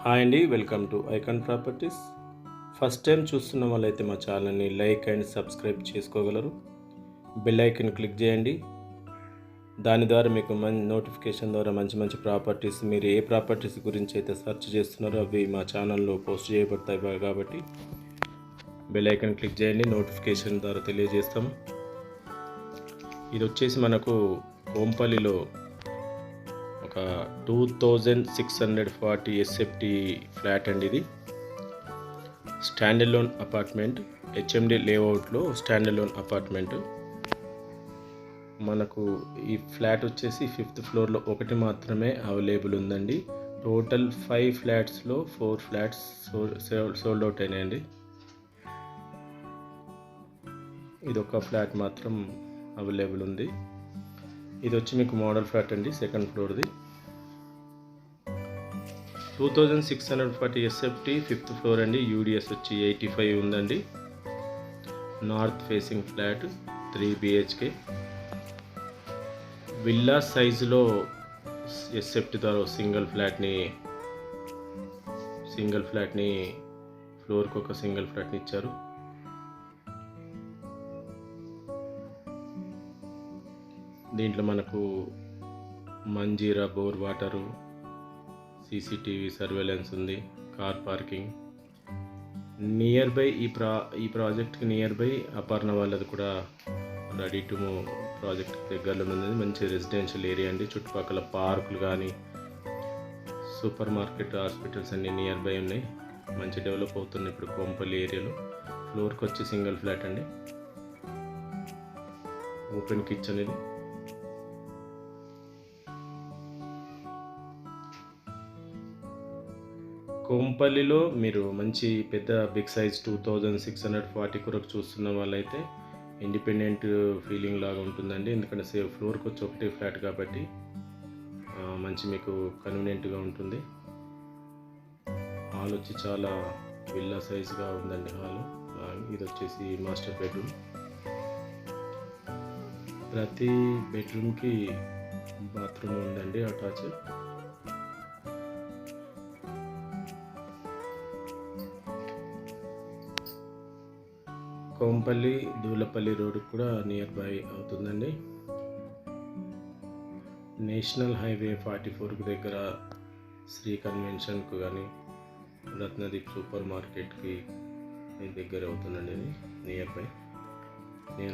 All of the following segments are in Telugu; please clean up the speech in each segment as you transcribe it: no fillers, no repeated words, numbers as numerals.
హాయ్ అండి, welcome to icon properties. First time చూస్తున్న వాళ్ళైతే మా ఛానల్ని లైక్ అండ్ సబ్స్క్రైబ్ చేసుకోగలరు. బెల్ ఐకాన్ క్లిక్ చేయండి. దాని ద్వారా మీకు నోటిఫికేషన్ ద్వారా మంచి ప్రాపర్టీస్, మీరు ఏ ప్రాపర్టీస్ గురించి అయితే సెర్చ్ చేస్తున్నారో అవి మా ఛానల్లో పోస్ట్ చేయబడతాయి కాబట్టి బెల్ ఐకాన్ క్లిక్ చేయండి. నోటిఫికేషన్ ద్వారా తెలియజేస్తాము. ఇది వచ్చేసి మనకు కోంపల్లిలో ఒక 2640 ఎస్ఎఫ్టీ ఫ్లాట్ అండి. ఇది స్టాండ్ అలోన్ అపార్ట్మెంట్, హెచ్ఎండి లేఅవుట్లో స్టాండ్ అలోన్ అపార్ట్మెంట్. మనకు ఈ ఫ్లాట్ వచ్చేసి 5th ఫ్లోర్లో ఒకటి మాత్రమే అవైలబుల్ ఉందండి. టోటల్ 5 ఫ్లాట్స్లో 4 ఫ్లాట్స్ సోల్డ్ అవుట్ అయినాయండి. ఇది ఒక ఫ్లాట్ మాత్రం అవైలబుల్ ఉంది. ఇది వచ్చి మీకు మోడల్ ఫ్లాట్ అండి, 2nd ఫ్లోర్ది. 2640 ఎస్ఎఫ్టీ 5th ఫ్లోర్ అండి. యూడిఎస్ వచ్చి 85 ఉందండి. North facing flat, 3 BHK. Villa సైజులో ఎస్ఎఫ్టీ ద్వారా సింగిల్ ఫ్లాట్ని ఫ్లోర్కి ఒక సింగిల్ ఫ్లాట్ని ఇచ్చారు. దీంట్లో మనకు Manjira bore water, CCTV surveillance ఉంది, కార్ పార్కింగ్. నియర్ బై ఈ ప్రాజెక్ట్కి నియర్ బై అపర్ణ వాళ్ళది కూడా రెడీ టు మూవ్ ప్రాజెక్ట్ దగ్గరలో ఉంది. మంచి రెసిడెన్షియల్ ఏరియా అండి. చుట్టుపక్కల పార్కులు కానీ, సూపర్ మార్కెట్, హాస్పిటల్స్ అన్నీ నియర్ బై ఉన్నాయి. మంచి డెవలప్ అవుతుంది ఇప్పుడు కోంపల్లి ఏరియాలో. ఫ్లోర్కి వచ్చి సింగిల్ ఫ్లాట్ అండి. ఓపెన్ కిచెన్ ఇది. కోంపల్లిలో మీరు మంచి పెద్ద బిగ్ సైజ్ 2640 కొరకు చూస్తున్న వాళ్ళైతే ఇండిపెండెంట్ ఫీలింగ్ లాగా ఉంటుందండి. ఎందుకంటే ఫ్లోర్కి వచ్చి ఒకటే ఫ్లాట్ కాబట్టి మంచి మీకు కన్వీనియంట్గా ఉంటుంది. హాల్ వచ్చి చాలా విల్లా సైజ్గా ఉందండి హాల్. ఇది వచ్చేసి మాస్టర్ బెడ్రూమ్. ప్రతి బెడ్రూమ్కి బాత్రూమ్ ఉందండి, అటాచ్. కోంపల్లి దూలపల్లి రోడ్ కూడా నియర్ బై అవుతుందండి. నేషనల్ హైవే 44 దగ్గర శ్రీ కన్వెన్షన్కు కానీ, రత్నదీప్ సూపర్ మార్కెట్కి దగ్గర అవుతుందండి. ఇది నియర్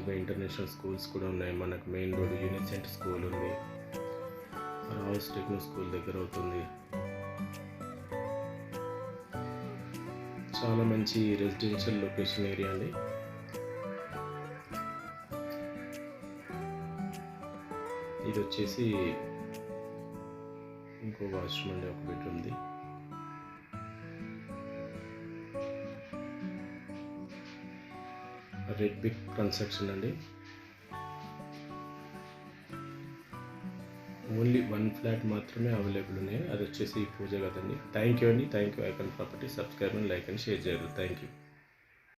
బై ఇంటర్నేషనల్ స్కూల్స్ కూడా ఉన్నాయి. మనకు మెయిన్ రోడ్ యూనిసెంట్ స్కూల్ ఉంది, హౌస్ టెక్నో స్కూల్ దగ్గర అవుతుంది. చాలా మంచి రెసిడెన్షియల్ లొకేషన్ ఏరియా అండి. ఇది వచ్చేసి ఇంకో వాష్రూమ్ అండి, ఒక బెడ్రూమ్ది. రెడ్ బిగ్ కన్స్ట్రక్షన్ అండి. ఓన్లీ 1 ఫ్లాట్ మాత్రమే అవైలబుల్ ఉన్నాయి. అది వచ్చేసి పూజ కదండి. థ్యాంక్ యూ అండి. Thank you icon property. Subscribe and like and share చేయగలరు. Thank you.